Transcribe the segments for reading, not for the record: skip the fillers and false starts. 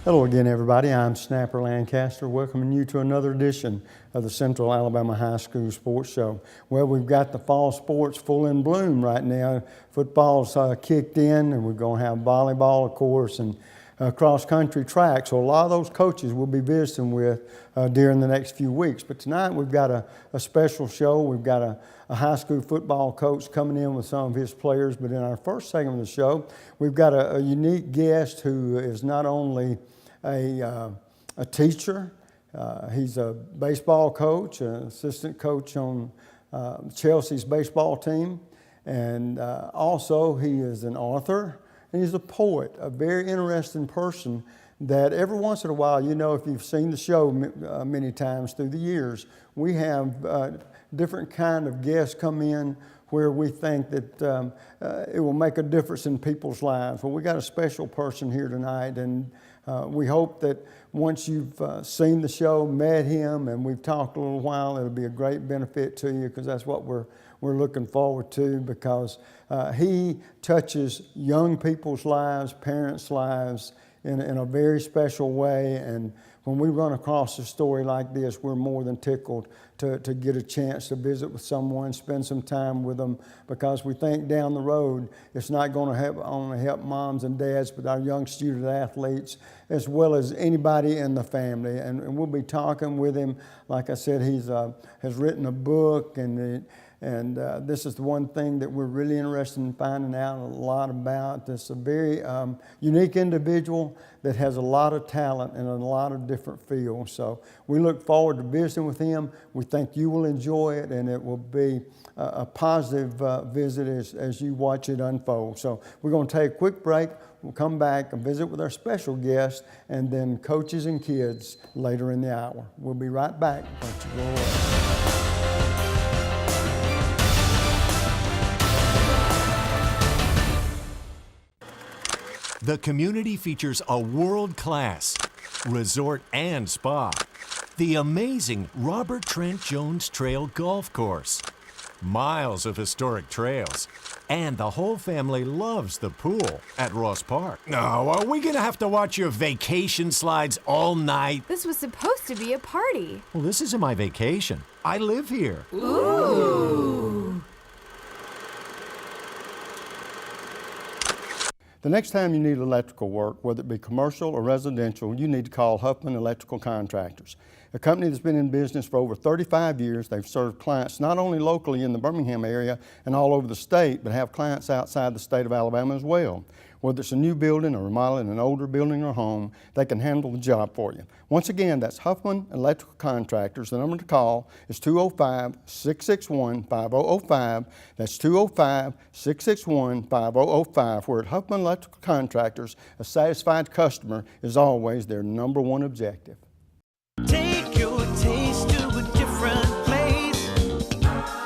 Hello again, everybody. I'm Snapper Lancaster, welcoming you to another edition of the Central Alabama High School Sports Show. Well, we've got the fall sports full in bloom right now. Football's kicked in, and we're going to have volleyball, of course, and cross-country track. So a lot of those coaches we'll be visiting with during the next few weeks. But tonight we've got a special show. We've got a high school football coach coming in with some of his players. But in our first segment of the show, we've got a unique guest who is not only a teacher, he's a baseball coach, an assistant coach on Chelsea's baseball team, and also he is an author. And he's a poet, a very interesting person that every once in a while, you know, if you've seen the show many times through the years, we have different kind of guests come in where we think that it will make a difference in people's lives. Well, we got a special person here tonight, and we hope that once you've seen the show, met him, and we've talked a little while, it'll be a great benefit to you, because that's what we're looking forward to, because he touches young people's lives, parents' lives in a very special way. And when we run across a story like this, we're more than tickled to get a chance to visit with someone, spend some time with them, because we think down the road it's not going to only help moms and dads, but our young student athletes, as well as anybody in the family. And we'll be talking with him. Like I said, he's has written a book, and this is the one thing that we're really interested in finding out a lot about. This is a very unique individual that has a lot of talent in a lot of different fields. So we look forward to visiting with him. We think you will enjoy it, and it will be a positive visit as you watch it unfold. So we're going to take a quick break. We'll come back and visit with our special guest, and then coaches and kids later in the hour. We'll be right back. Don't you go away. The community features a world-class resort and spa, the amazing Robert Trent Jones Trail Golf Course, miles of historic trails, and the whole family loves the pool at Ross Park. Now, are we gonna have to watch your vacation slides all night? This was supposed to be a party. Well, this isn't my vacation. I live here. Ooh. The next time you need electrical work, whether it be commercial or residential, you need to call Huffman Electrical Contractors, a company that's been in business for over 35 years. They've served clients not only locally in the Birmingham area and all over the state, but have clients outside the state of Alabama as well. Whether it's a new building or remodeling an older building or home, they can handle the job for you. Once again, that's Huffman Electrical Contractors. The number to call is 205-661-5005. That's 205-661-5005. Where at Huffman Electrical Contractors, a satisfied customer is always their number one objective. Take your taste to a different place.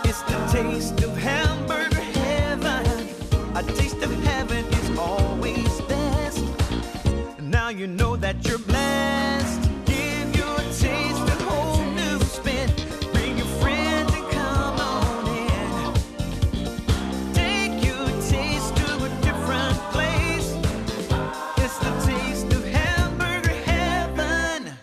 It's the taste of hamburger heaven. A taste of heaven is always best. Now you know that you're blessed. Give your taste a whole new spin. Bring your friends and come on in. Take your taste to a different place. It's the taste of hamburger heaven.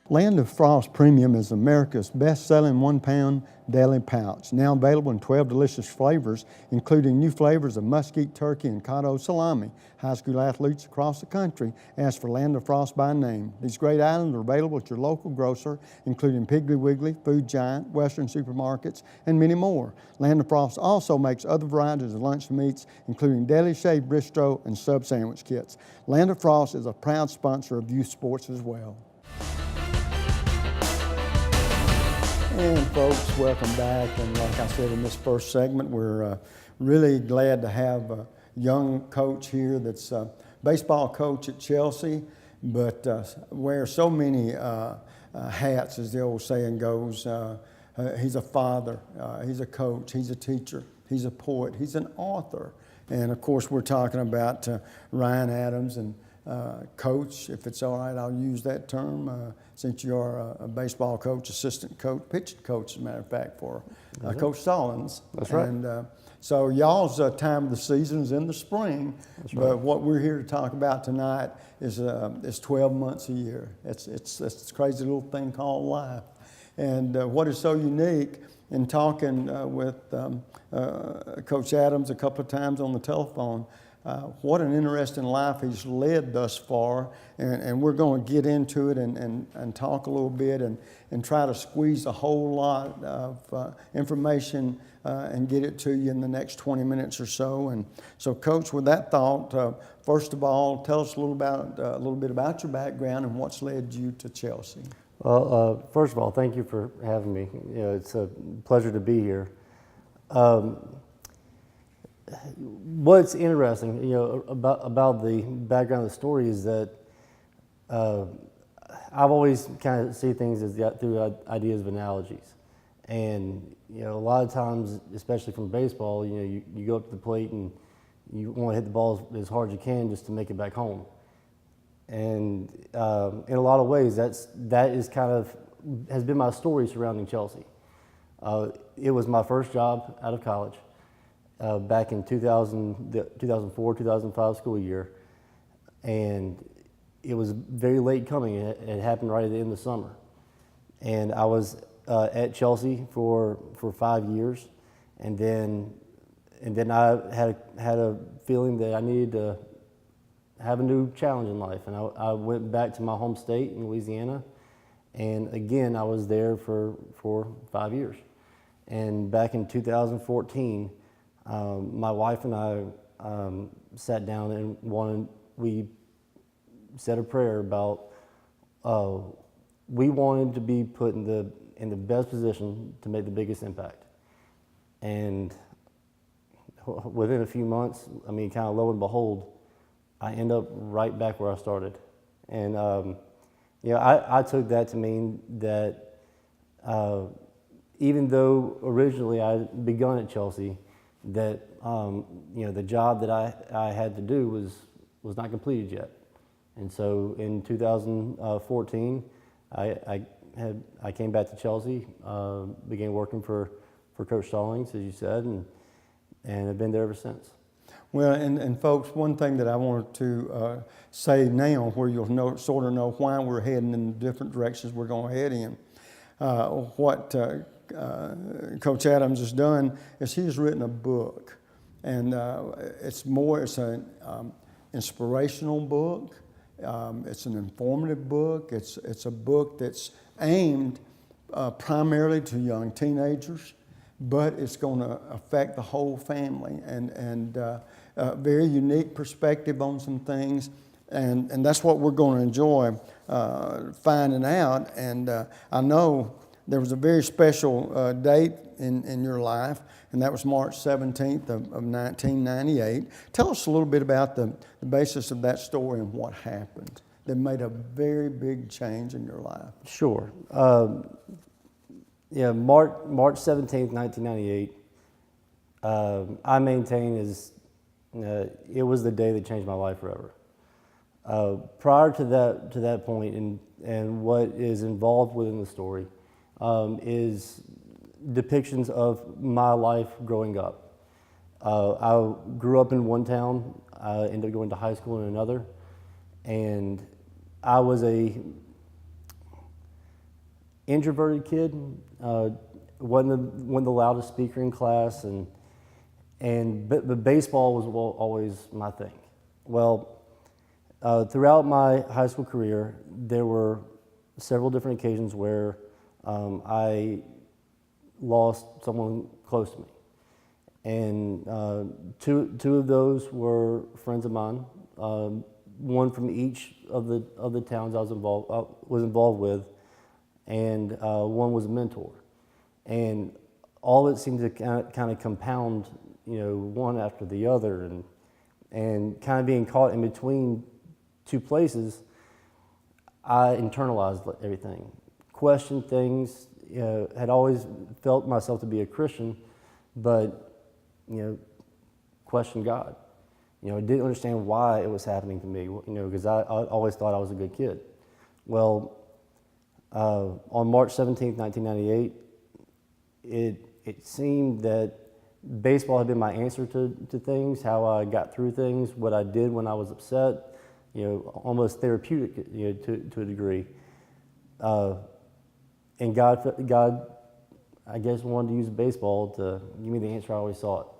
Land of Frost Premium is America's best-selling 1-pound deli pouch, now available in 12 delicious flavors, including new flavors of mesquite turkey and cotto salami. High school athletes across the country ask for Land of Frost by name. These great items are available at your local grocer, including Piggly Wiggly, Food Giant, Western supermarkets, and many more. Land of Frost also makes other varieties of lunch meats, including deli shaved bistro and sub sandwich kits. Land of Frost is a proud sponsor of youth sports as well. And folks, welcome back. And like I said in this first segment, we're really glad to have a young coach here that's a baseball coach at Chelsea, but wears so many hats, as the old saying goes. He's a father, he's a coach, he's a teacher, he's a poet, he's an author. And of course, we're talking about Ryan Adams. And coach, if it's all right, I'll use that term, since you are a baseball coach, assistant coach, pitching coach, as a matter of fact, for Coach Stallings. That's right. And so y'all's time of the season is in the spring, but what we're here to talk about tonight is 12 months a year. It's this crazy little thing called life. And what is so unique in talking with Coach Adams a couple of times on the telephone, what an interesting life he's led thus far, and we're going to get into it and talk a little bit and try to squeeze a whole lot of information and get it to you in the next 20 minutes or so. And so, Coach, with that thought, first of all, tell us a little bit about your background and what's led you to Chelsea. Well, first of all, thank you for having me. You know, it's a pleasure to be here. What's interesting, you know, about the background of the story is that I've always kind of see things as through ideas of analogies, and you know, a lot of times, especially from baseball, you know, you go up to the plate and you want to hit the ball as hard as you can just to make it back home, and in a lot of ways, that is kind of has been my story surrounding Chelsea. It was my first job out of college. Back in 2004, 2005 school year, and it was very late coming. It happened right at the end of the summer, and I was at Chelsea for 5 years, and then I had a feeling that I needed to have a new challenge in life, and I went back to my home state in Louisiana, and again I was there for 5 years, and back in 2014. My wife and I sat down and we said a prayer about we wanted to be put in the best position to make the biggest impact. And within a few months, I mean, kind of lo and behold, I end up right back where I started. And you know, I took that to mean that even though originally I had begun at Chelsea, that you know, the job that I had to do was not completed yet, and so in 2014 I came back to Chelsea, began working for Coach Stallings, as you said, and have been there ever since. Well, and folks, one thing that I wanted to say now, where you'll sort of know why we're heading in the different directions we're going to head in, what Coach Adams has done is he's written a book, and it's an inspirational book. It's an informative book. It's a book that's aimed primarily to young teenagers, but it's going to affect the whole family, and a very unique perspective on some things, and that's what we're going to enjoy finding out. And I know there was a very special date in your life, and that was March 17th of 1998. Tell us a little bit about the basis of that story and what happened that made a very big change in your life. Sure. Yeah, March 17th, 1998, I maintain it was the day that changed my life forever. Prior to that point, and what is involved within the story, is depictions of my life growing up. I grew up in one town, I ended up going to high school in another, and I was a introverted kid, wasn't the loudest speaker in class, but baseball was always my thing. Well, throughout my high school career, there were several different occasions where I lost someone close to me, and two of those were friends of mine. One from each of the towns I was involved with, and one was a mentor, and all it seemed to kind of compound, you know, one after the other, and kind of being caught in between two places. I internalized everything, questioned things. You know, had always felt myself to be a Christian, but, you know, questioned God. I didn't understand why it was happening to me, because I always thought I was a good kid. Well, on March 17th, 1998, it seemed that baseball had been my answer to things, how I got through things, what I did when I was upset, almost therapeutic, to a degree. And God, I guess, wanted to use baseball to give me the answer I always sought.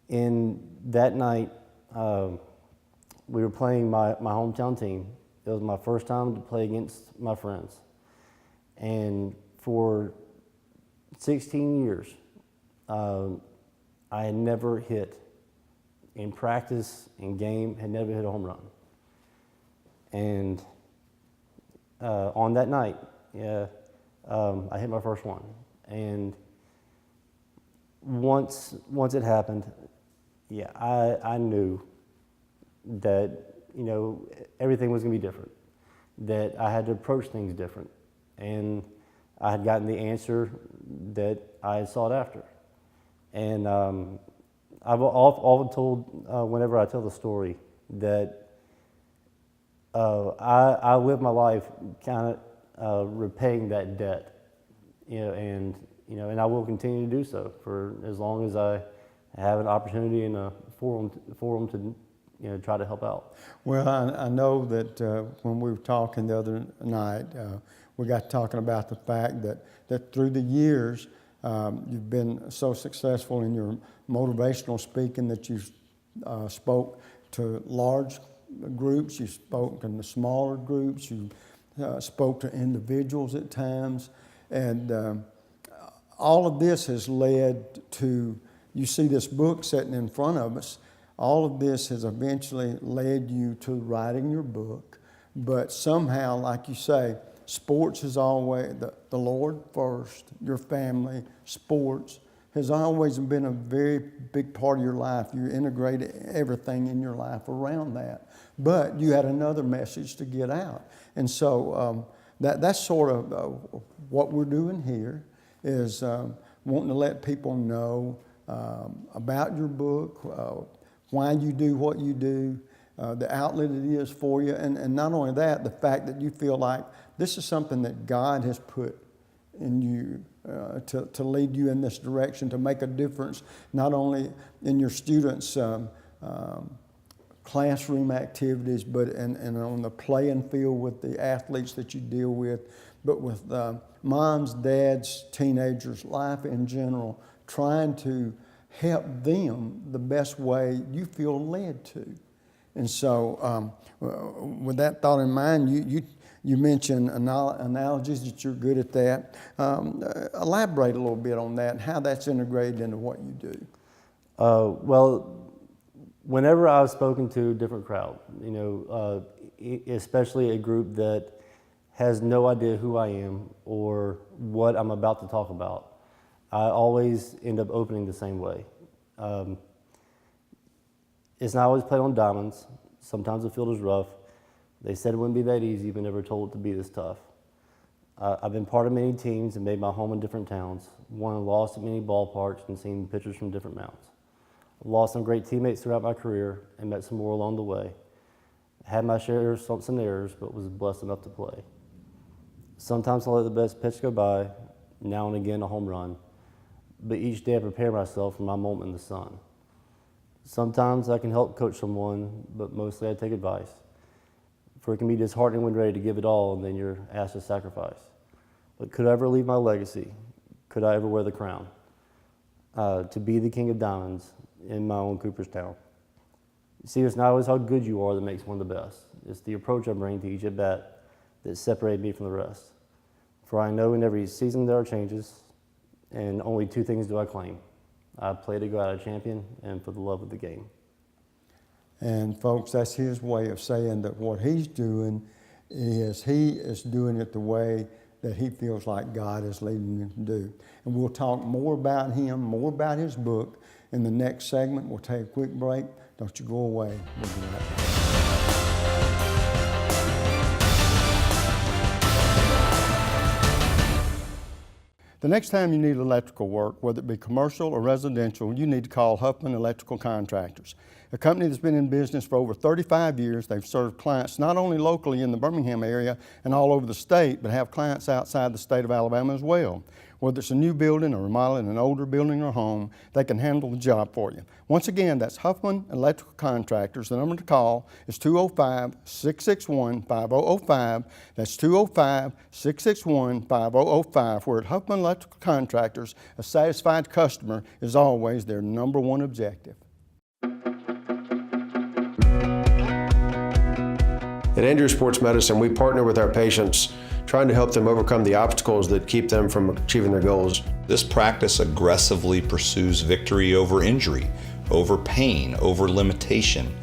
And that night, we were playing my hometown team. It was my first time to play against my friends. And for 16 years, I had never hit, in practice, in game, had never hit a home run. And on that night, I hit my first one. And once it happened, I knew that, everything was going to be different, that I had to approach things different. And I had gotten the answer that I had sought after. And I've often told, whenever I tell the story, that I live my life kind of repaying that debt, and I will continue to do so for as long as I have an opportunity and a forum to try to help out. Well, I know that when we were talking the other night, we got talking about the fact that through the years, you've been so successful in your motivational speaking that you spoke to large groups, you spoke in the smaller groups, you spoke to individuals at times, and all of this has led to, you see this book sitting in front of us, all of this has eventually led you to writing your book, but somehow, like you say, sports is always, the Lord first, your family, sports has always been a very big part of your life. You integrated everything in your life around that. But you had another message to get out. And so that's sort of what we're doing here is wanting to let people know about your book, why you do what you do, the outlet it is for you. And not only that, the fact that you feel like this is something that God has put in you to lead you in this direction, to make a difference, not only in your students' classroom activities, but and on the playing field with the athletes that you deal with, but with moms, dads, teenagers, life in general, trying to help them the best way you feel led to. And so with that thought in mind, you mentioned analogies that you're good at that. Elaborate a little bit on that and how that's integrated into what you do. Well, whenever I've spoken to a different crowd, especially a group that has no idea who I am or what I'm about to talk about, I always end up opening the same way. It's not always played on diamonds. Sometimes the field is rough. They said it wouldn't be that easy, but never told it to be this tough. I've been part of many teams and made my home in different towns, won and lost at many ballparks and seen pitchers from different mounds. I've lost some great teammates throughout my career and met some more along the way. Had my share of slumps and errors, but was blessed enough to play. Sometimes I let the best pitch go by, now and again a home run, but each day I prepare myself for my moment in the sun. Sometimes I can help coach someone, but mostly I take advice. For it can be disheartening when ready to give it all and then you're asked to sacrifice. But could I ever leave my legacy? Could I ever wear the crown? To be the king of diamonds in my own Cooperstown. You see, it's not always how good you are that makes one the best. It's the approach I bring to each at bat that separates me from the rest. For I know in every season there are changes, and only two things do I claim. I play to go out a champion and for the love of the game. And folks, that's his way of saying that what he's doing is he is doing it the way that he feels like God is leading him to do. And we'll talk more about him, more about his book in the next segment. We'll take a quick break. Don't you go away. We'll be right back. The next time you need electrical work, whether it be commercial or residential, you need to call Huffman Electrical Contractors, a company that's been in business for over 35 years. They've served clients not only locally in the Birmingham area and all over the state, but have clients outside the state of Alabama as well. Whether it's a new building or remodeling an older building or home, they can handle the job for you. Once again, that's Huffman Electrical Contractors. The number to call is 205-661-5005. That's 205-661-5005. Where at Huffman Electrical Contractors, a satisfied customer is always their number one objective. At Andrew Sports Medicine, we partner with our patients, trying to help them overcome the obstacles that keep them from achieving their goals. This practice aggressively pursues victory over injury, over pain, over limitation,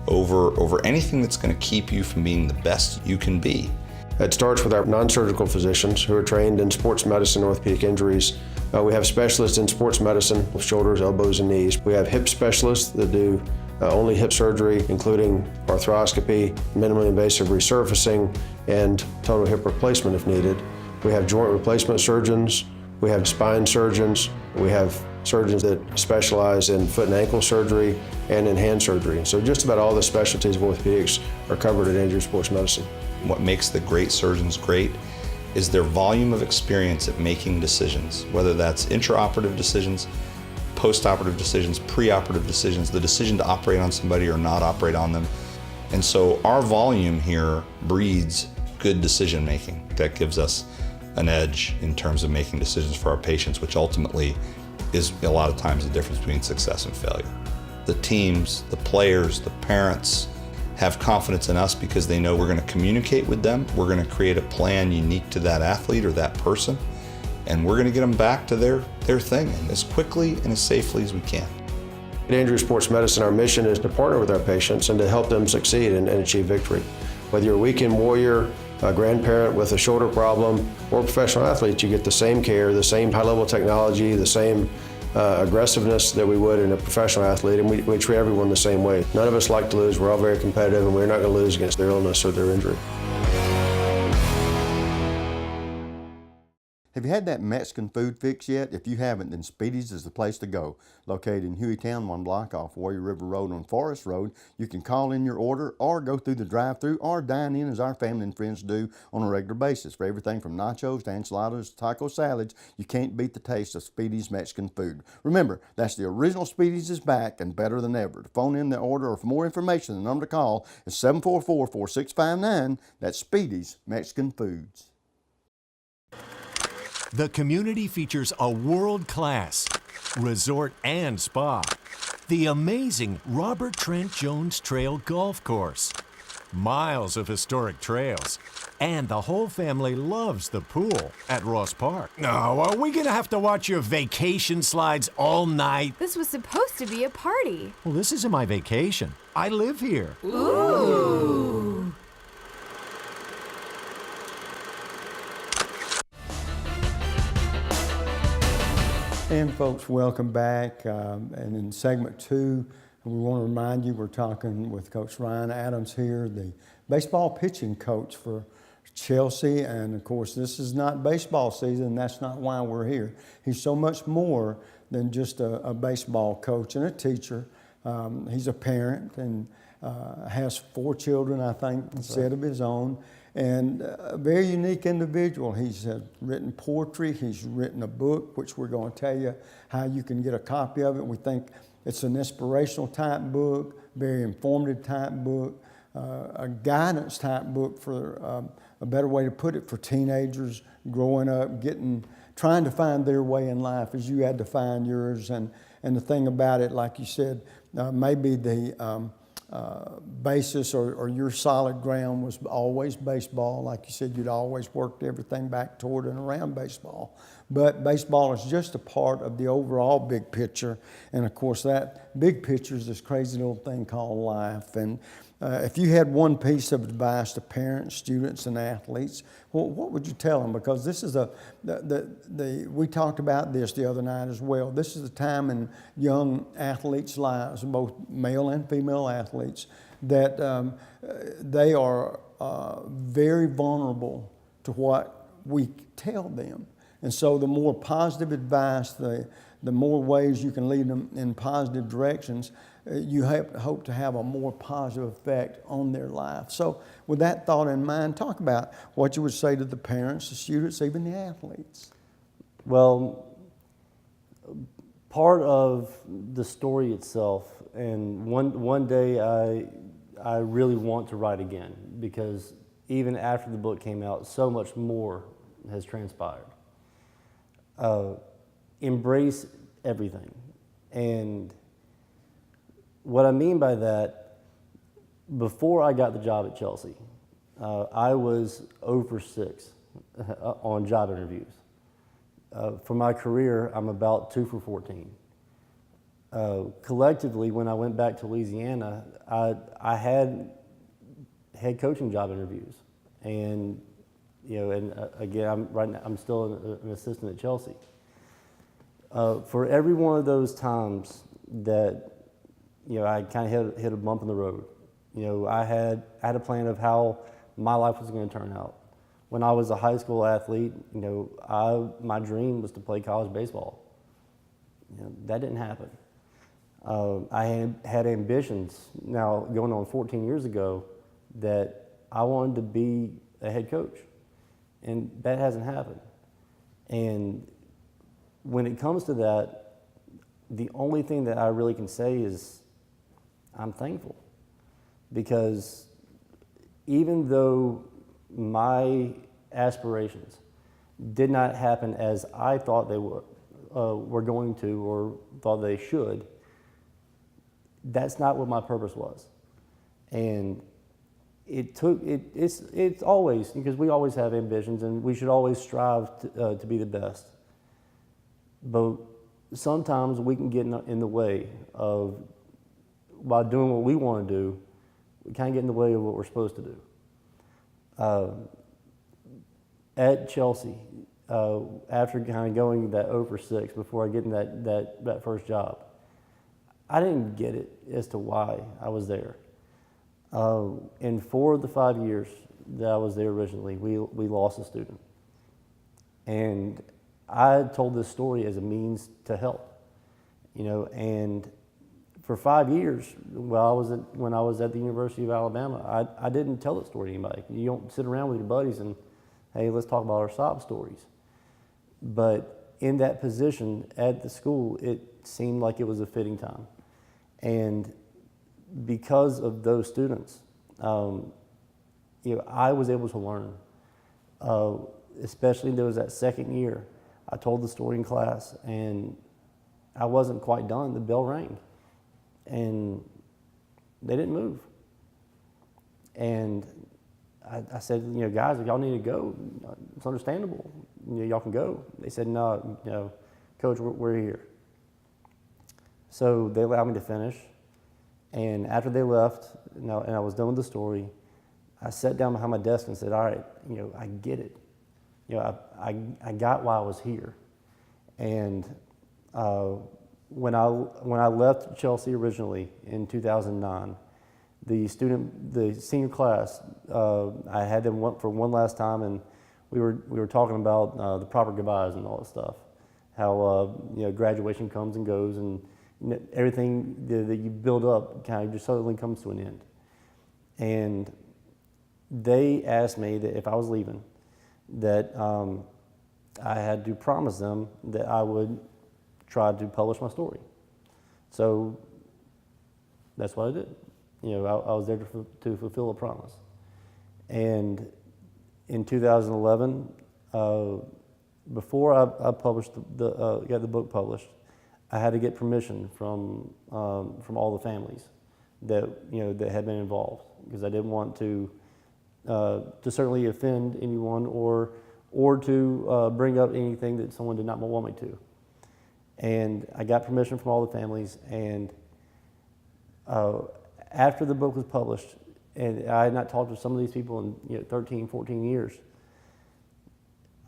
over anything that's going to keep you from being the best you can be. It starts with our non-surgical physicians who are trained in sports medicine and orthopedic injuries. We have specialists in sports medicine with shoulders, elbows, and knees. We have hip specialists that do only hip surgery, including arthroscopy, minimally invasive resurfacing, and total hip replacement if needed. We have joint replacement surgeons. We have spine surgeons. We have surgeons that specialize in foot and ankle surgery and in hand surgery. So just about all the specialties of orthopedics are covered at Andrew Sports Medicine. What makes the great surgeons great is their volume of experience at making decisions, whether that's intraoperative decisions, post-operative decisions, pre-operative decisions, the decision to operate on somebody or not operate on them. And so our volume here breeds good decision making. That gives us an edge in terms of making decisions for our patients, which ultimately is a lot of times the difference between success and failure. The teams, the players, the parents have confidence in us because they know we're going to communicate with them. We're going to create a plan unique to that athlete or that person, and we're going to get them back to their thing as quickly and as safely as we can. At Andrew Sports Medicine, our mission is to partner with our patients and to help them succeed and achieve victory. Whether you're a weekend warrior, a grandparent with a shoulder problem, or a professional athlete, you get the same care, the same high-level technology, the same aggressiveness that we would in a professional athlete, and we treat everyone the same way. None of us like to lose. We're all very competitive, and we're not going to lose against their illness or their injury. Have you had that Mexican food fix yet? If you haven't, then Speedy's is the place to go. Located in Hueytown, 1 block off Warrior River Road on Forest Road, you can call in your order or go through the drive-thru or dine in as our family and friends do on a regular basis. For everything from nachos to enchiladas to taco salads, you can't beat the taste of Speedy's Mexican food. Remember, that's the original Speedy's is back and better than ever. To phone in the order or for more information, the number to call is 744-4659. That's Speedy's Mexican Foods. The community features a world-class resort and spa, the amazing Robert Trent Jones Trail Golf Course, miles of historic trails, and the whole family loves the pool at Ross Park. No, are we gonna have to watch your vacation slides all night? This was supposed to be a party. Well, this isn't my vacation. I live here. Ooh. And folks, welcome back. And in segment 2, we want to remind you we're talking with Coach Ryan Adams here, the baseball pitching coach for Chelsea. And of course, this is not baseball season. That's not why we're here. He's so much more than just a baseball coach and a teacher. He's a parent and has 4 children, I think, instead of his own. And a very unique individual. He's written poetry, he's written a book, which we're going to tell you how you can get a copy of it. We think it's an inspirational type book, very informative type book, a guidance type book for a better way to put it for teenagers growing up, trying to find their way in life as you had to find yours. And the thing about it, like you said, maybe the basis or your solid ground was always baseball. Like you said, you'd always worked everything back toward and around baseball. But baseball is just a part of the overall big picture. And of course, that big picture is this crazy little thing called life. And if you had one piece of advice to parents, students, and athletes, well, what would you tell them? Because this is we talked about this the other night as well. This is the time in young athletes' lives, both male and female athletes, that they are very vulnerable to what we tell them. And so the more positive advice, the more ways you can lead them in positive directions, you hope to have a more positive effect on their life. So with that thought in mind, talk about what you would say to the parents, the students, even the athletes. Well, part of the story itself, and one day I really want to write again, because even after the book came out, so much more has transpired. Embrace everything. And what I mean by that, before I got the job at Chelsea, I was 0 for 6 on job interviews. For my career, I'm about 2 for 14. Collectively, when I went back to Louisiana, I had head coaching job interviews, and again, I'm still an assistant at Chelsea. For every one of those times that I kind of hit a bump in the road, I had a plan of how my life was going to turn out. When I was a high school athlete, my dream was to play college baseball. That didn't happen. I had ambitions now going on 14 years ago that I wanted to be a head coach, and that hasn't happened. And when it comes to that, the only thing that I really can say is I'm thankful, because even though my aspirations did not happen as I thought they were going to, or thought they should, that's not what my purpose was. And it's always, because we always have ambitions and we should always strive to be the best. But sometimes we can get in the way of, by doing what we want to do, we kind of get in the way of what we're supposed to do. At Chelsea, after kind of going that 0 for 6 before I get in that first job, I didn't get it as to why I was there. In 4 of the 5 years that I was there originally, we lost a student. And I told this story as a means to help, and for 5 years, when I was at the University of Alabama, I didn't tell the story to anybody. You don't sit around with your buddies and, hey, let's talk about our sob stories. But in that position at the school, it seemed like it was a fitting time. And because of those students, I was able to learn. Especially there was that second year, I told the story in class, and I wasn't quite done. The bell rang, and they didn't move. And I said, guys, if y'all need to go, it's understandable. Y'all can go. They said, no, Coach, we're here. So they allowed me to finish. And after they left, and I was done with the story, I sat down behind my desk and said, all right, I get it. I got why I was here. And when I left Chelsea originally in 2009, the senior class, I had them for one last time, and we were talking about the proper goodbyes and all that stuff. How graduation comes and goes, and everything that you build up kind of just suddenly comes to an end. And they asked me that if I was leaving, that I had to promise them that I would try to publish my story. So that's what I did. I was there to fulfill a promise. And in 2011, before I published got the book published, I had to get permission from all the families that that had been involved, because I didn't want to certainly offend anyone or to bring up anything that someone did not want me to. And I got permission from all the families, and after the book was published, and I had not talked to some of these people in 13, 14 years,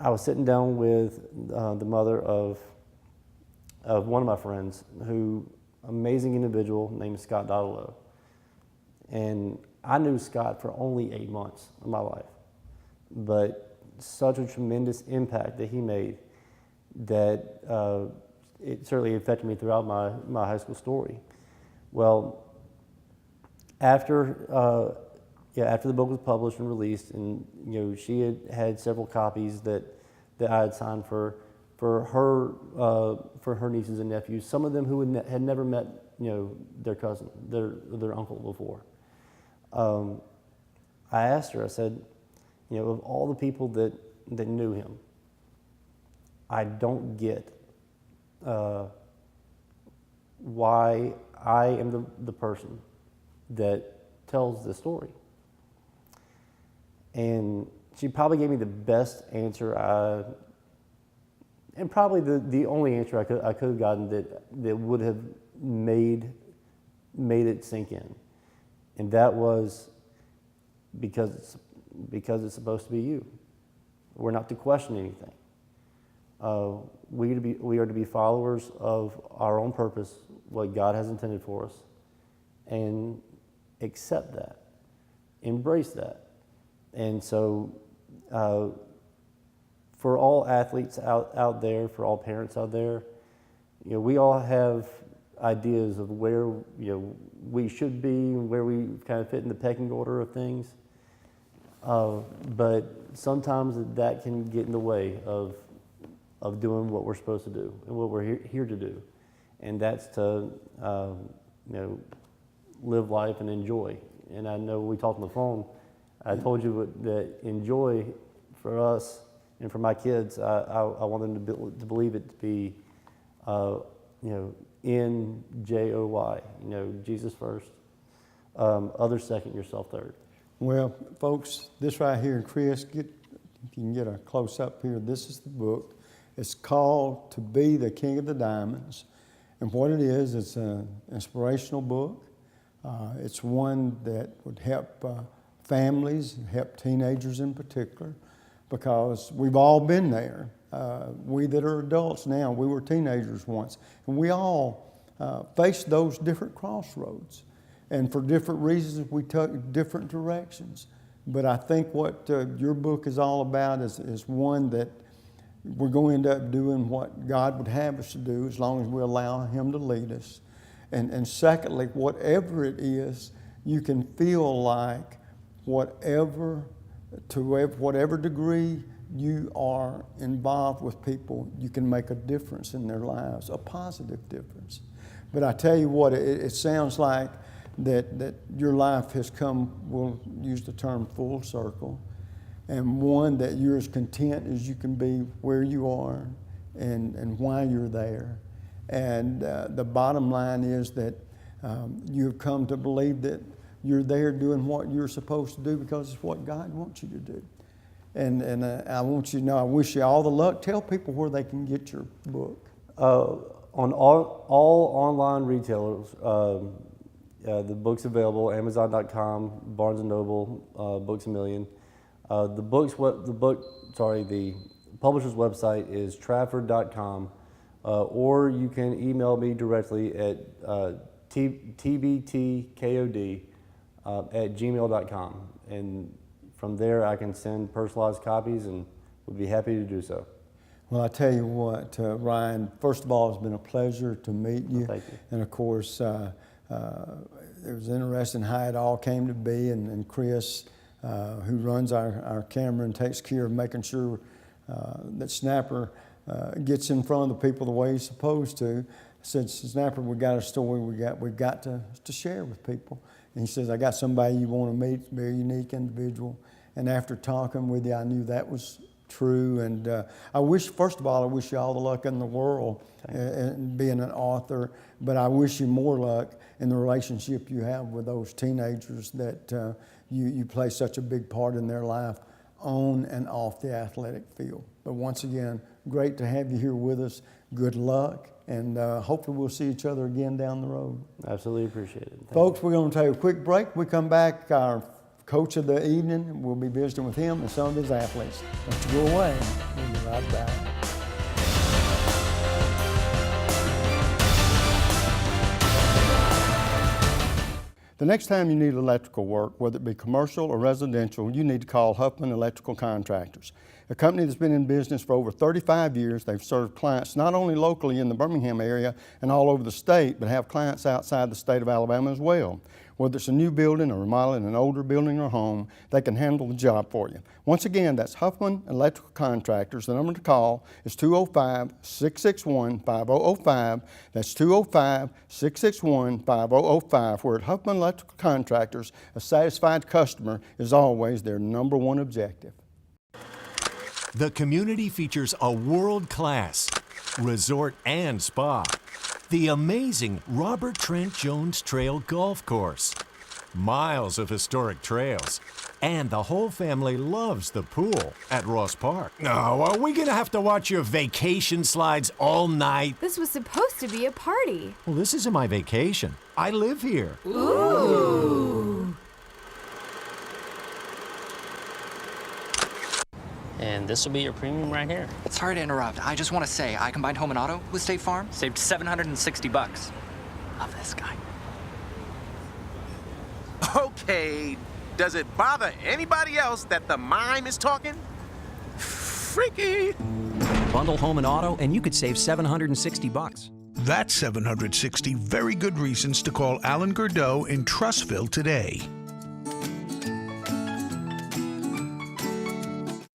I was sitting down with the mother of one of my friends, amazing individual named Scott Dodolo. And I knew Scott for only 8 months of my life, but such a tremendous impact that he made. that it certainly affected me throughout my high school story. Well, after the book was published and released, and she had several copies that I had signed for her nieces and nephews. Some of them who had never met their cousin, their uncle before. I asked her. I said, of all the people that knew him, I don't get why I am the person that tells this story. And she probably gave me the best answer and probably the only answer I could have gotten that would have made it sink in. And that was because it's supposed to be you. We're not to question anything. We are to be followers of our own purpose, what God has intended for us, and accept that, embrace that. And so for all athletes out there, for all parents out there, we all have ideas of where we should be, where we kind of fit in the pecking order of things. But sometimes that can get in the way of doing what we're supposed to do and what we're here to do, and that's to live life and enjoy. And I know we talked on the phone. I told you that enjoy for us and for my kids. I want them to believe it to be, NJOY. Jesus first, others second, yourself third. Well, folks, this right here, Chris, if you can get a close up here, this is the book. It's called To Be the King of the Diamonds. And what it is, it's an inspirational book. It's one that would help families, help teenagers in particular, because we've all been there. We that are adults now, we were teenagers once, and we all faced those different crossroads. And for different reasons, we took different directions. But I think what your book is all about is one that we're going to end up doing what God would have us to do as long as we allow Him to lead us. And secondly, whatever it is, you can feel like whatever degree you are involved with people, you can make a difference in their lives, a positive difference. But I tell you what, it sounds like that your life has come, we'll use the term full circle, and one that you're as content as you can be where you are and why you're there. And the bottom line is that you've come to believe that you're there doing what you're supposed to do because it's what God wants you to do. And I want you to know, I wish you all the luck. Tell people where they can get your book. On all online retailers, the book's available, Amazon.com, Barnes & Noble, Books A Million. The publisher's website is Trafford.com, or you can email me directly at tbtkod@gmail.com, and from there I can send personalized copies and would be happy to do so. Well, I tell you what, Ryan, first of all, it's been a pleasure to meet you. Thank you. And of course, it was interesting how it all came to be, and Chris, who runs our camera and takes care of making sure that Snapper gets in front of the people the way he's supposed to. Said, Snapper, we got a story we've got to share with people. And he says, I got somebody you want to meet, very unique individual. And after talking with you, I knew that was true. And first of all, I wish you all the luck in the world in being an author. But I wish you more luck in the relationship you have with those teenagers that you play such a big part in their life on and off the athletic field. But once again, great to have you here with us. Good luck. And hopefully we'll see each other again down the road. Absolutely appreciate it. Folks, we're going to take a quick break. We come back, our coach of the evening, we'll be visiting with him and some of his athletes. Don't you go away. We'll be right back. The next time you need electrical work, whether it be commercial or residential, you need to call Huffman Electrical Contractors. a company that's been in business for over 35 years. They've served clients not only locally in the Birmingham area and all over the state, but have clients outside the state of Alabama as well. Whether it's a new building or remodeling an older building or home, they can handle the job for you. Once again, that's Huffman Electrical Contractors. The number to call is 205-661-5005. That's 205-661-5005. Where at Huffman Electrical Contractors, a satisfied customer is always their number one objective. The community features a world-class resort and spa, the amazing Robert Trent Jones Trail Golf Course, miles of historic trails, and the whole family loves the pool at Ross Park. No, are we gonna have to watch your vacation slides all night? This was supposed to be a party. Well, this isn't my vacation. I live here. Ooh. And this will be your premium right here. Sorry to interrupt. I just want to say I combined home and auto with State Farm. Saved $760. Love this guy. Okay, does it bother anybody else that the mime is talking? Freaky. Bundle home and auto, and you could save $760. That's 760 very good reasons to call Alan Gurdeau in Trussville today.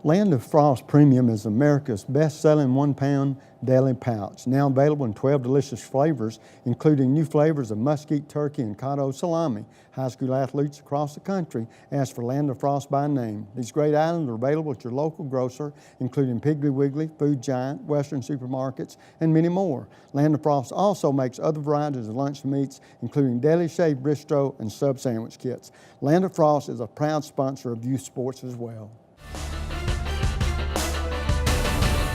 Land of Frost Premium is America's best-selling 1-pound deli pouch, now available in 12 delicious flavors, including new flavors of mesquite turkey and cotto salami. High school athletes across the country ask for Land of Frost by name. These great items are available at your local grocer, including Piggly Wiggly, Food Giant, Western supermarkets, and many more. Land of Frost also makes other varieties of lunch meats, including deli shaved bistro and sub sandwich kits. Land of Frost is a proud sponsor of youth sports as well.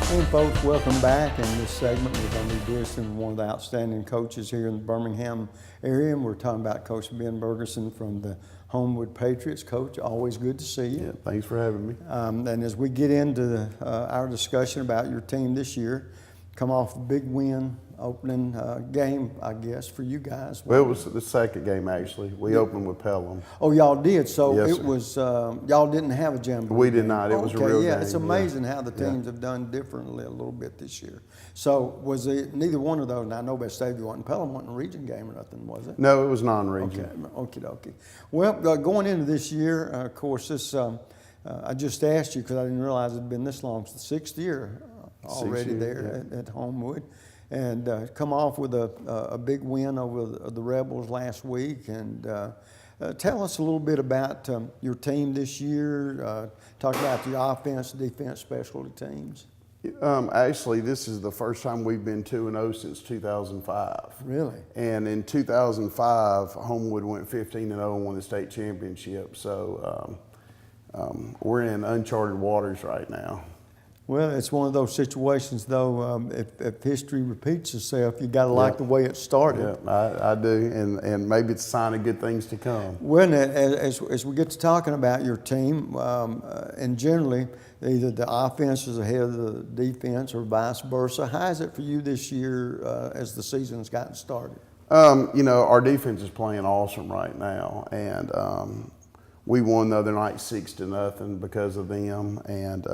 Hey folks, welcome back. In this segment, we're going to be visiting one of the outstanding coaches here in the Birmingham area, and we're talking about Coach Ben Bergerson from the Homewood Patriots. Coach, always good to see you. Yeah, thanks for having me. And as we get into our discussion about your team this year, come off a big win, opening game, I guess, for you guys. Well, it was the second game, actually. We opened with Pelham. Oh, y'all did? So yes, it sir. Was, y'all didn't have a jamboree? We did not. It was a real yeah, game. It's amazing how the teams have done differently a little bit this year. So was it neither one of those, and I know Vestavia wasn't, Pelham wasn't a region game or nothing, was it? No, it was non-region. Okay, okie dokie. Well, going into this year, of course, this I just asked you because I didn't realize it had been this long. It's the sixth year already there at Homewood. And come off with a big win over the Rebels last week. And tell us a little bit about your team this year. Talk about the offense, defense, specialty teams. Actually, this is the first time we've been 2-0 since 2005. Really? And in 2005, Homewood went 15-0 and won the state championship. So we're in uncharted waters right now. Well, it's one of those situations, though, if history repeats itself, you got to like the way it started. Yeah, I do, and maybe it's a sign of good things to come. Well, as we get to talking about your team, and generally, either the offense is ahead of the defense or vice versa. How is it for you this year as the season's gotten started? You know, our defense is playing awesome right now, and we won the other night 6-0 because of them, and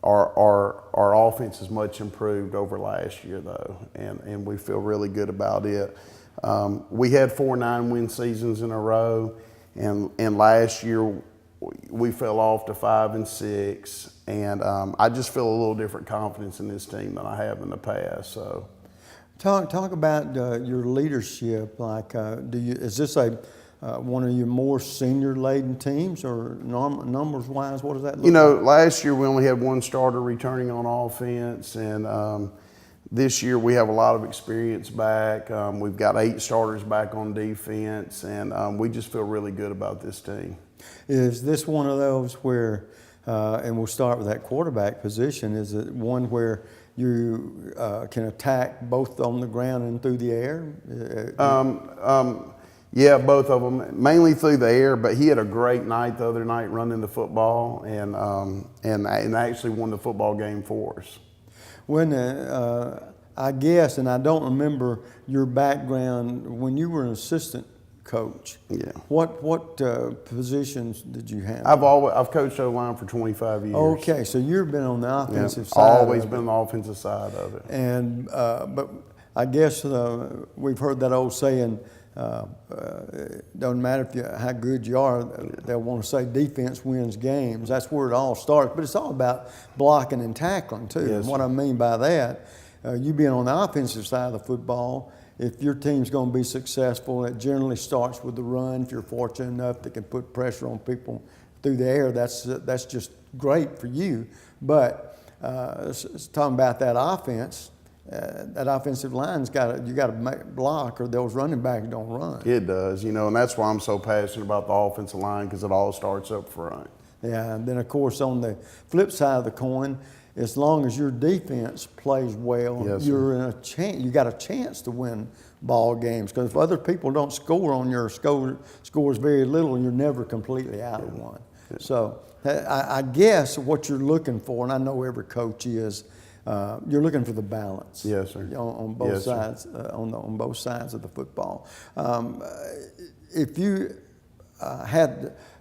our offense is much improved over last year, though, and we feel really good about it. We had 4 9-win seasons in a row, and last year we fell off to 5 and 6, and I just feel a little different confidence in this team than I have in the past. So, talk about your leadership. Like, is this one of your more senior-laden teams, or numbers-wise, what does that look like? You know, last year we only had 1 starter returning on offense, and this year we have a lot of experience back. We've got 8 starters back on defense, and we just feel really good about this team. Is this one of those where, and we'll start with that quarterback position, is it one where you can attack both on the ground and through the air? Yeah, both of them, mainly through the air, but he had a great night the other night running the football and actually won the football game for us. When I guess, and I don't remember your background, when you were an assistant coach. Yeah. What positions did you have? I've coached O-line for 25 years. Okay, so you've been on the offensive side. Always of been it. on the offensive side of it. And but I guess we've heard that old saying. Doesn't matter how good you are, they'll want to say defense wins games. That's where it all starts. But it's all about blocking and tackling too. Yes, and what I mean by that, you being on the offensive side of the football, if your team's going to be successful, it generally starts with the run. If you're fortunate enough that can put pressure on people through the air, that's just great for you. But talking about that offense. That offensive line's you got to block, or those running backs don't run. It does, and that's why I'm so passionate about the offensive line, because it all starts up front. Yeah, and then of course on the flip side of the coin, as long as your defense plays well, Yes, you're in a chance. You got a chance to win ball games, because if other people don't score on your scores very little, you're never completely out of one. Yeah. So I guess what you're looking for, and I know every coach is. You're looking for the balance. Yes, sir. On both Yes, sides, on both sides of the football. If you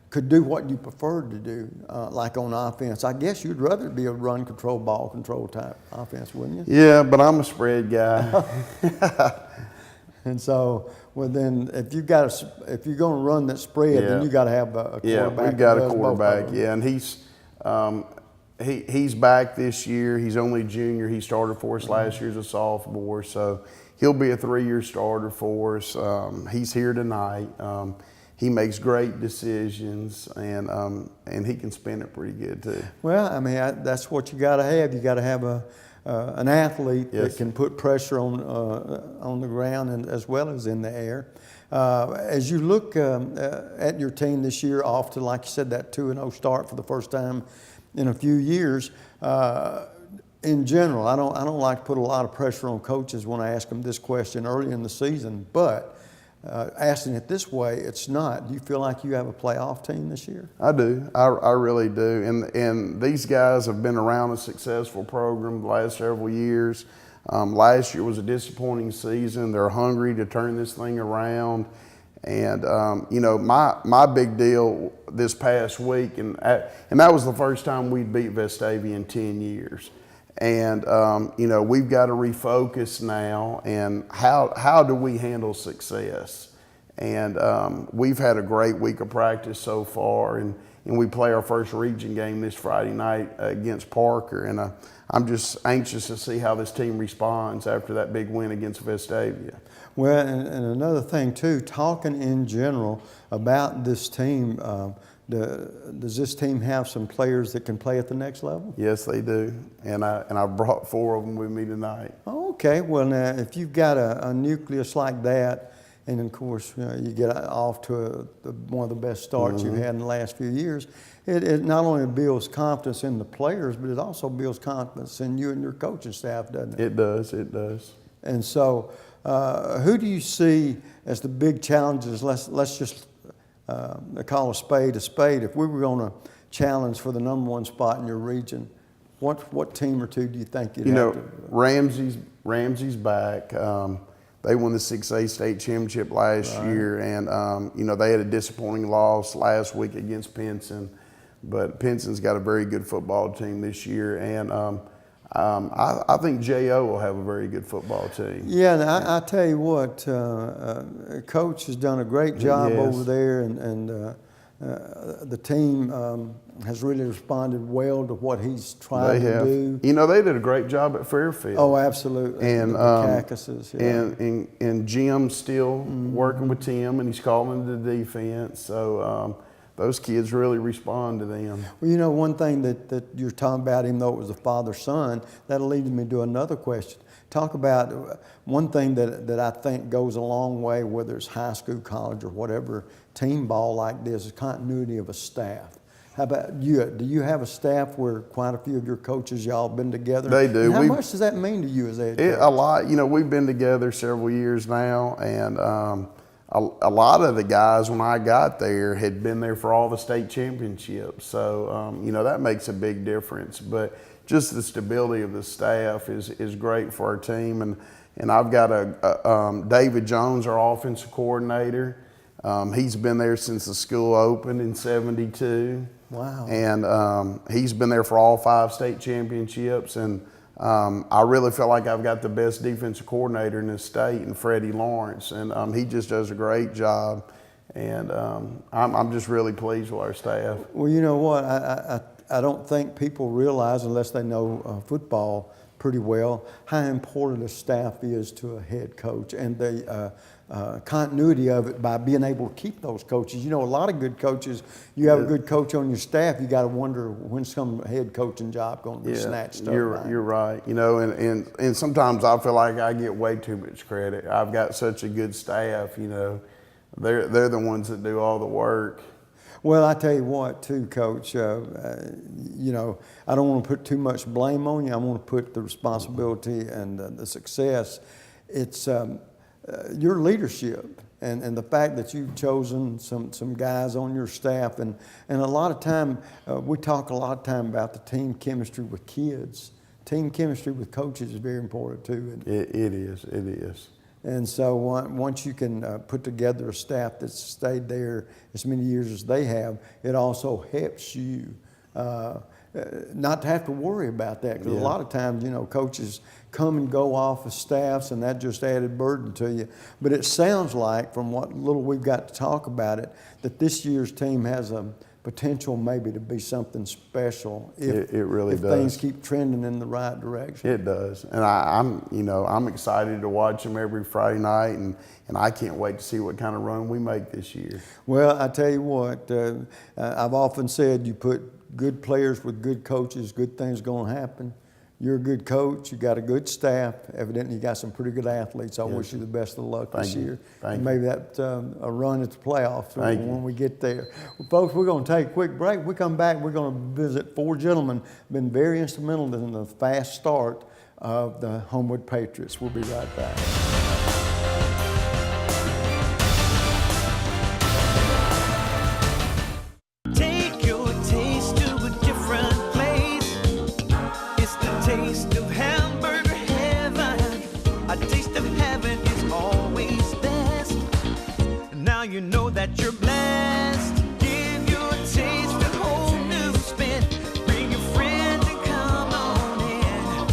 could do what you preferred to do, like on offense, I guess you'd rather be a run control, ball control type offense, wouldn't you? Yeah, but I'm a spread guy. And so, well, then if you're going to run that spread, then you got to have a quarterback. Yeah, we've got a quarterback. Yeah, and he's back this year. He's only a junior. He started for us last year as a sophomore, so he'll be a 3-year starter for us. He's here tonight. He makes great decisions, and he can spin it pretty good too. Well, I mean, that's what you got to have. You got to have an athlete that can put pressure on the ground and as well as in the air. As you look at your team this year, off to, like you said, that 2-0 start for the first time in a few years. In general, I don't like to put a lot of pressure on coaches when I ask them this question early in the season, but asking it this way, it's not. Do you feel like you have a playoff team this year? I do. I really do. And these guys have been around a successful program the last several years. Last year was a disappointing season. They're hungry to turn this thing around. And my big deal this past week, and that was the first time we'd beat Vestavia in 10 years. And we've got to refocus now. And how do we handle success? And we've had a great week of practice so far, and we play our first region game this Friday night against Parker. And I'm just anxious to see how this team responds after that big win against Vestavia. Well, and another thing too, talking in general about this team, does this team have some players that can play at the next level? Yes, they do, and I brought 4 of them with me tonight. Okay, well now if you've got a nucleus like that, and of course you get off to one of the best starts you've had in the last few years, it not only builds confidence in the players, but it also builds confidence in you and your coaching staff, doesn't it? It does, it does. And so, who do you see as the big challenges? Let's just call a spade a spade. If we were going to challenge for the #1 spot in your region, what team or two do you think you'd have to? Ramsey's back. They won the 6A state championship last year, and they had a disappointing loss last week against Pinson, but Pinson's got a very good football team this year, and I think J.O. will have a very good football team. Yeah, and I tell you what, Coach has done a great job over there, and the team has really responded well to what he's trying to do. They did a great job at Fairfield. Oh, absolutely. And Cactuses, and Jim's still working with Tim, and he's calling the defense. So those kids really respond to them. Well, one thing that you're talking about, even though it was a father-son, that'll lead me to another question. Talk about one thing that I think goes a long way, whether it's high school, college, or whatever, team ball like this, is continuity of a staff. How about you? Do you have a staff where quite a few of your coaches, y'all been together? They do. And how much does that mean to you as a head coach? A lot. We've been together several years now, and a lot of the guys when I got there had been there for all the state championships. So, that makes a big difference. But just the stability of the staff is great for our team. And I've got David Jones, our offensive coordinator. He's been there since the school opened in '72. Wow. And he's been there for all 5 state championships. And I really feel like I've got the best defensive coordinator in the state, and Freddie Lawrence. And he just does a great job. And I'm just really pleased with our staff. Well, you know what? I don't think people realize, unless they know football pretty well, how important a staff is to a head coach, and the continuity of it by being able to keep those coaches. You know, a lot of good coaches, you have a good coach on your staff, you got to wonder when some head coaching job going to be snatched up. You're right. You know, and sometimes I feel like I get way too much credit. I've got such a good staff, you know. They're the ones that do all the work. Well, I tell you what, too, Coach, you know, I don't want to put too much blame on you. I want to put the responsibility and the success. It's your leadership and the fact that you've chosen some guys on your staff. And a lot of time, we talk a lot of time about the team chemistry with kids. Team chemistry with coaches is very important, too. It is. And so once you can put together a staff that's stayed there as many years as they have, it also helps you not to have to worry about that. Because a lot of times, you know, coaches come and go off of staffs, and that just added burden to you. But it sounds like, from what little we've got to talk about it, that this year's team has a potential maybe to be something special if it really if does. Things keep trending in the right direction. It does, and I'm excited to watch them every Friday night, and I can't wait to see what kind of run we make this year. Well, I tell you what, I've often said, you put good players with good coaches, good things going to happen. You're a good coach. You got a good staff. Evidently, you got some pretty good athletes. I wish you the best of luck this year. Thank you. Maybe that a run at the playoffs when we get there. Well, folks, we're going to take a quick break. When we come back, we're going to visit 4 gentlemen been very instrumental in the fast start of the Homewood Patriots. We'll be right back. Take your taste to a different place. It's the taste of hamburger heaven. A taste of heaven is always best. Now you know that you're blessed. Give your taste a whole new spin. Bring your friends and come on in.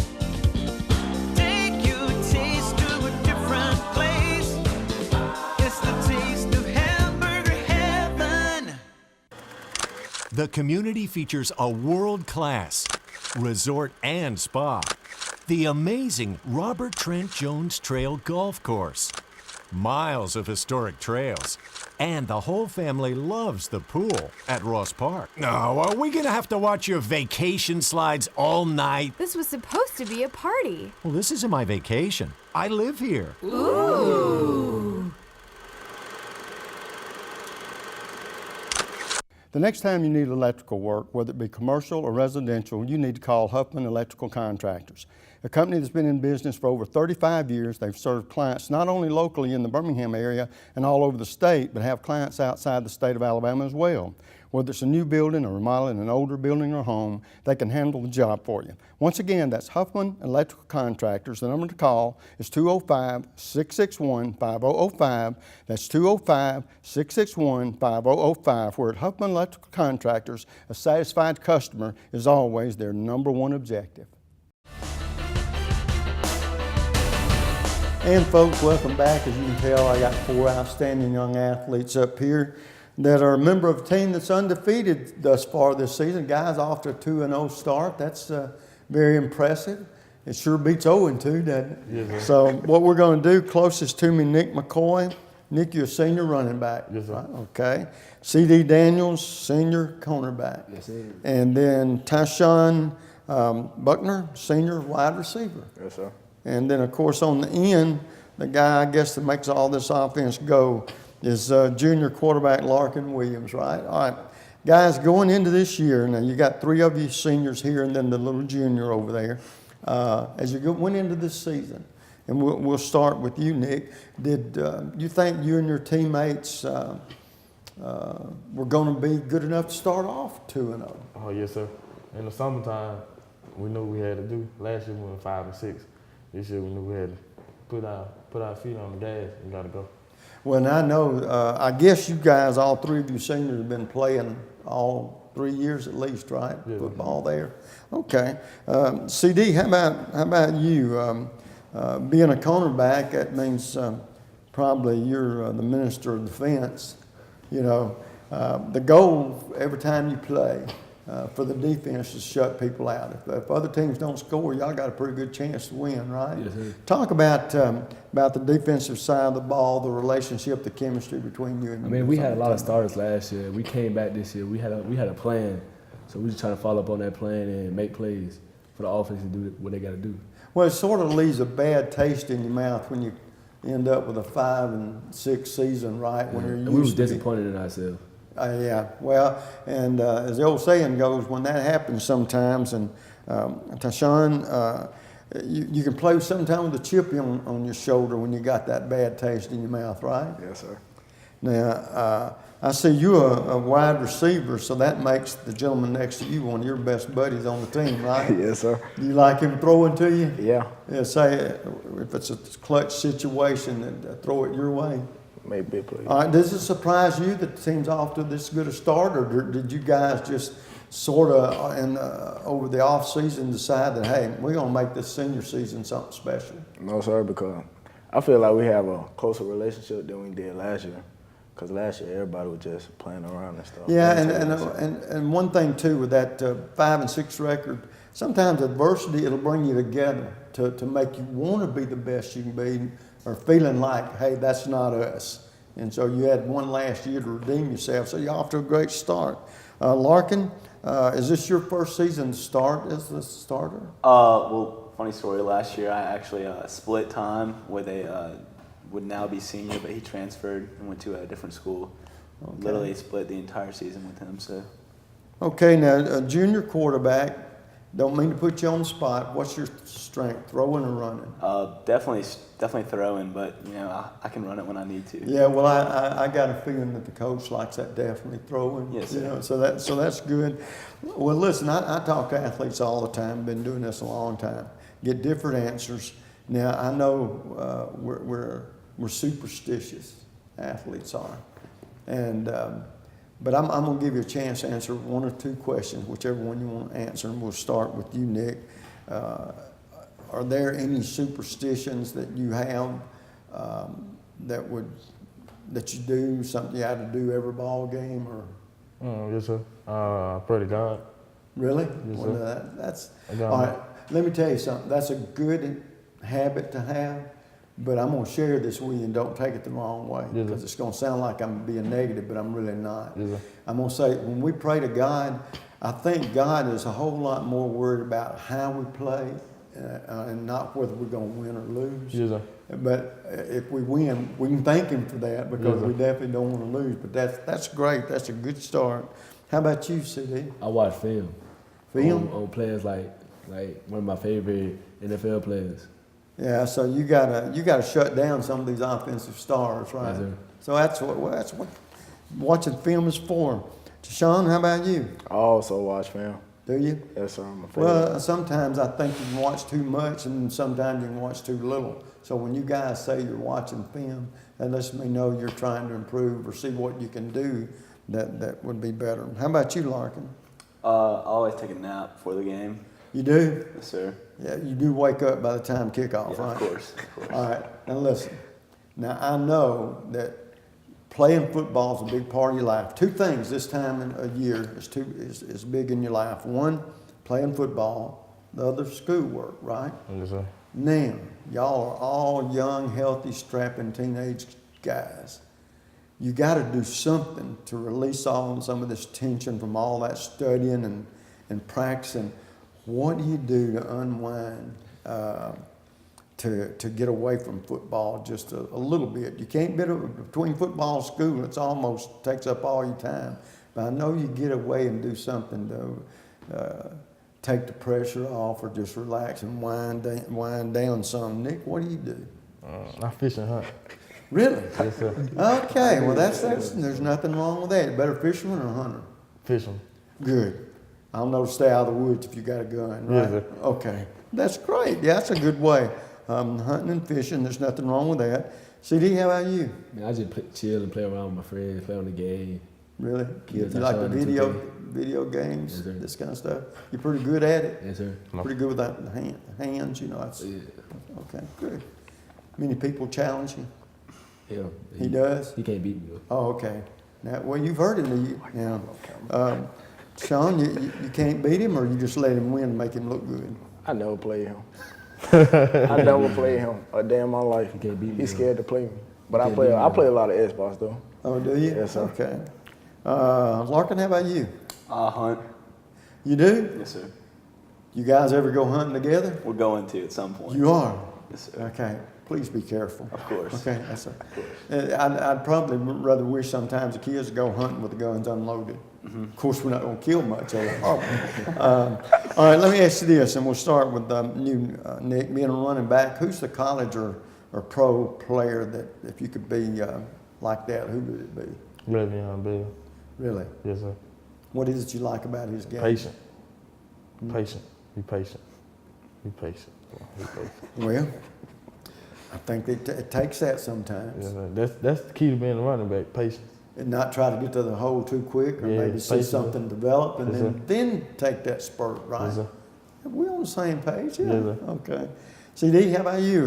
Take your taste to a different place. It's the taste of hamburger heaven. The community features a world-class resort and spa, the amazing Robert Trent Jones Trail Golf Course, miles of historic trails, and the whole family loves the pool at Ross Park. No, are we gonna have to watch your vacation slides all night? This was supposed to be a party. Well, this isn't my vacation. I live here. Ooh. The next time you need electrical work, whether it be commercial or residential, you need to call Huffman Electrical Contractors. A company that's been in business for over 35 years. They've served clients not only locally in the Birmingham area and all over the state, but have clients outside the state of Alabama as well. Whether it's a new building or remodeling an older building or home, they can handle the job for you. Once again, that's Huffman Electrical Contractors. The number to call is 205-661-5005. That's 205-661-5005. Where at Huffman Electrical Contractors, a satisfied customer is always their #1 objective. And folks, welcome back. As you can tell, I got 4 outstanding young athletes up here that are a member of a team that's undefeated thus far this season. Guys off to a 2-0 start. That's very impressive. It sure beats 0-2, doesn't it? Yes, sir. So what we're going to do, closest to me, Nick McCoy. Nick, you're a senior running back. Yes, sir. Right? Okay. C.D. Daniels, senior cornerback. Yes, sir. And then Tyshawn Buckner, senior wide receiver. Yes, sir. And then, of course, on the end, the guy, I guess, that makes all this offense go is junior quarterback Larkin Williams, right? All right. Guys, going into this year, now you got 3 of you seniors here and then the little junior over there. As you went into this season, and we'll start with you, Nick, did you think you and your teammates were going to be good enough to start off 2-0? Oh, yes, sir. In the summertime, we knew we had to do. Last year we went 5-6. This year we knew we had to put our feet on the gas and got to go. Well, and I know, I guess you guys, all three of you seniors have been playing all 3 years at least, right? Yeah. Football there. Okay. CD, how about you? Being a cornerback, that means probably you're the minister of defense. You know, the goal every time you play for the defense is shut people out. If other teams don't score, y'all got a pretty good chance to win, right? Yes, sir. Talk about the defensive side of the ball, the relationship, the chemistry between you and. I mean, we had a lot of starters last year. We came back this year. We had a plan, so we just trying to follow up on that plan and make plays for the offense to do what they got to do. Well, it sort of leaves a bad taste in your mouth when you end up with a 5-6 season, right? When you're used we was to be- disappointed in ourselves. Yeah, well, and as the old saying goes, when that happens sometimes, and Tashawn, you can play sometimes with a chip on your shoulder when you got that bad taste in your mouth, right? Yes, sir. Now, I see you're a wide receiver, so that makes the gentleman next to you one of your best buddies on the team, right? Yes, sir. You like him throwing to you? Yeah. Yeah, say if it's a clutch situation, then throw it your way. Make big plays. All right, does it surprise you that the team's off to this good a start, or did you guys just sort of over the off season decide that, hey, we're going to make this senior season something special? No, sir, because I feel like we have a closer relationship than we did last year. Because last year, everybody was just playing around and stuff. Yeah, and one thing, too, with that 5-6 record, sometimes adversity, it'll bring you together to make you want to be the best you can be, or feeling like, hey, that's not us. And so you had one last year to redeem yourself, so you're off to a great start. Larkin, is this your first season to start as the starter? Well, funny story, last year I actually split time with a would now be senior, but he transferred and went to a different school. Okay. Literally split the entire season with him. So. Okay, now a junior quarterback, don't mean to put you on the spot. What's your strength, throwing or running? Definitely throwing, but you know I can run it when I need to. Yeah, well I got a feeling that the coach likes that definitely throwing. Yes, you sir. know, so that's good. Well, listen, I talk to athletes all the time. Been doing this a long time. Get different answers. Now I know we're superstitious, athletes are, and but I'm going to give you a chance to answer one or two questions, whichever one you want to answer, and we'll start with you, Nick. Are there any superstitions that you have that you do, something you had to do every ball game, or? Yes, sir. Pray to God. Really? Yes, Well, sir. that's I got all it. right. Let me tell you something. That's a good habit to have, but I'm going to share this with you, and don't take it the wrong way, Yes, because sir. it's going to sound like I'm being negative, but I'm really not. Yes, sir. I'm going to say, when we pray to God, I think God is a whole lot more worried about how we play and not whether we're going to win or lose. Yes, sir. But if we win, we can thank Him for that, because Yes, sir. we definitely don't want to lose. But that's great. That's a good start. How about you, CD? I watch film. Film? On players like one of my favorite NFL players. Yeah, so you gotta shut down some of these offensive stars, right? Yes, sir. So that's what watching film is for. Sean, how about you? I also watch film. Do you? Yes, sir. I'm a favorite. Well, sometimes I think you can watch too much, and sometimes you can watch too little. So when you guys say you're watching film, that lets me know you're trying to improve or see what you can do that would be better. How about you, Larkin? I always take a nap before the game. You do? Yes, sir. Yeah, you do wake up by the time kickoff, Yeah, right? of course. All right, now listen. Now I know that playing football is a big part of your life. Two things this time of year is big in your life. One, playing football. The other, schoolwork, right? Yes, sir. Now, y'all are all young, healthy, strapping teenage guys. You got to do something to release some of this tension from all that studying and practicing. What do you do to unwind, to get away from football just a little bit? You can't be between football and school. It's almost takes up all your time. But I know you get away and do something to take the pressure off, or just relax and wind down some. Nick, what do you do? I fish and hunt. Really? Yes, sir. Okay, well that's there's nothing wrong with that. Better fisherman or hunter? Fishing. Good. I'll know to stay out of the woods if you got a gun, right? Yes, sir. Okay, that's great. Yeah, that's a good way. Hunting and fishing, there's nothing wrong with that. CD, how about you? Man, I just chill and play around with my friends, play on the game. Really? Yeah, You like the Tyshawn video games, Yes, sir. this kind of stuff? You're pretty good at it? Yes, sir. Pretty good with the hands, you know. That's, okay, good. Many people challenge you? Yeah. He does? He can't beat me. Oh, okay. Now, well, you've heard him. Now, Sean, you can't beat him, or you just let him win and make him look good? I never played him. I never played him a day in my life. He can't beat me. He's scared to play me. But I play a lot of Xbox though. Oh, do you? Yes, sir. Okay. Larkin, how about you? Hunt. You do? Yes, sir. You guys ever go hunting together? We're going to at some point. You are? Yes, sir. Okay. Please be careful. Of course. Okay, that's I'd probably rather wish sometimes the kids go hunting with the guns unloaded. Mm-hmm. Of course, we're not going to kill much of them. All right, let me ask you this, and we'll start with you, Nick, being a running back. Who's the college or pro player that, if you could be like that, who would it be? Le'Veon Bell. Really? Yes, sir. What is it you like about his game? Patient. Patient. Be patient. Be patient. Be patient. Well, I think it takes that sometimes. Yes, sir. That's the key to being a running back, patience. And not try to get to the hole too quick, or Yeah, maybe see patience. something develop, and Yes, then take that spurt, right? Yes, sir. Are we on the same page? Yeah. Yes, sir. Okay. CD, how about you?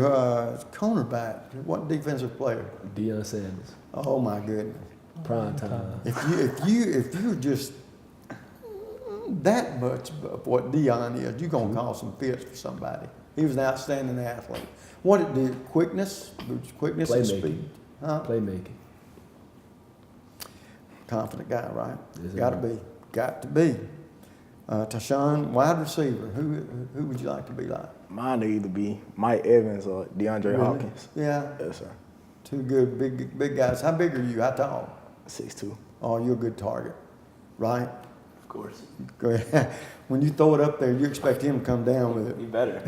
Cornerback. What defensive player? Deion Sanders. Oh my goodness. Prime time. If you're just that much of what Deion is, you're gonna cause some fits for somebody. He was an outstanding athlete. What it did? Quickness and speed. Huh? Playmaking. Confident guy, right? Yes, sir. Got to be. Tyshawn, wide receiver. Who would you like to be like? Mine would either be Mike Evans or DeAndre Really? Hopkins. Yeah. Yes, sir. Two good big guys. How big are you? How tall? 6'2". Oh, you're a good target, right? Of course. Go ahead. When you throw it up there, you expect him to come down with it. You better.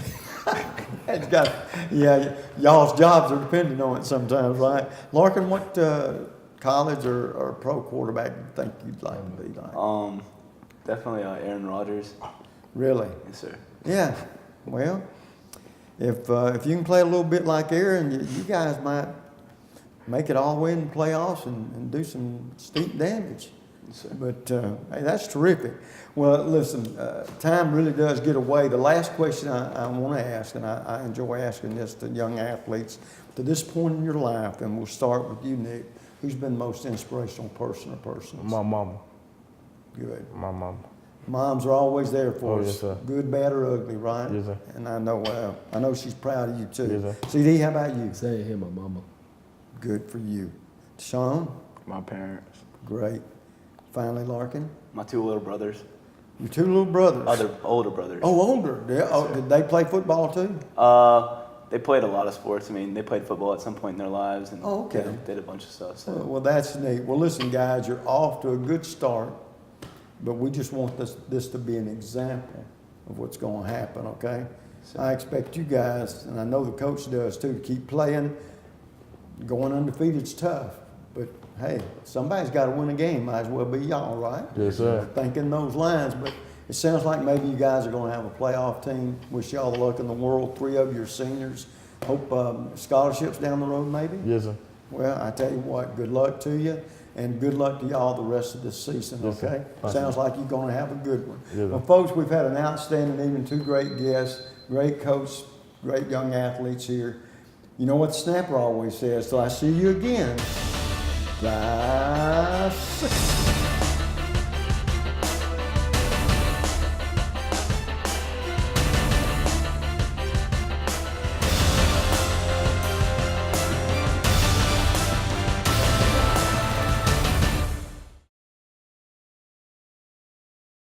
It's got, yeah, y'all's jobs are dependent on it sometimes, right? Larkin, what college or pro quarterback do you think you'd like to be like? Definitely Aaron Rodgers. Really? Yes, sir. Yeah. Well, if you can play a little bit like Aaron, you guys might make it all the way in the playoffs and do some steep damage. Yes, sir. But hey, that's terrific. Well, listen, time really does get away. The last question I want to ask, and I enjoy asking this to young athletes, to this point in your life, and we'll start with you, Nick, who's been the most inspirational person or persons? My mama. Good. My mama. Moms are always there for us, yes, sir. good, bad, or ugly, right? Yes, sir. And I know she's proud of you too. Yes, sir. CD, how about you? Same here, my mama. Good for you. Sean? My parents. Great. Finally, Larkin? My two little brothers. Your two little brothers? Older brothers. Oh, older. Did they play football too? They played a lot of sports. I mean, they played football at some point in their lives, and Oh, okay. did a bunch of stuff. So. Well, that's neat. Well, listen, guys, you're off to a good start, but we just want this to be an example of what's going to happen, okay? I expect you guys, and I know the coach does too, to keep playing. Going undefeated's tough, but hey, somebody's got to win a game. Might as well be y'all, right? Yes, sir. Thinking those lines, but it sounds like maybe you guys are going to have a playoff team. Wish y'all the luck in the world. 3 of you are seniors. Hope scholarships down the road, maybe? Yes, sir. Well, I tell you what, good luck to you, and good luck to y'all the rest of this season, Yes, sir. okay? Thank Sounds you. like you're going to have a good one. Yes, sir. Well, folks, we've had an outstanding evening, 2 great guests, great coach, great young athletes here. You know what the snapper always says, till I see you again, fly 6.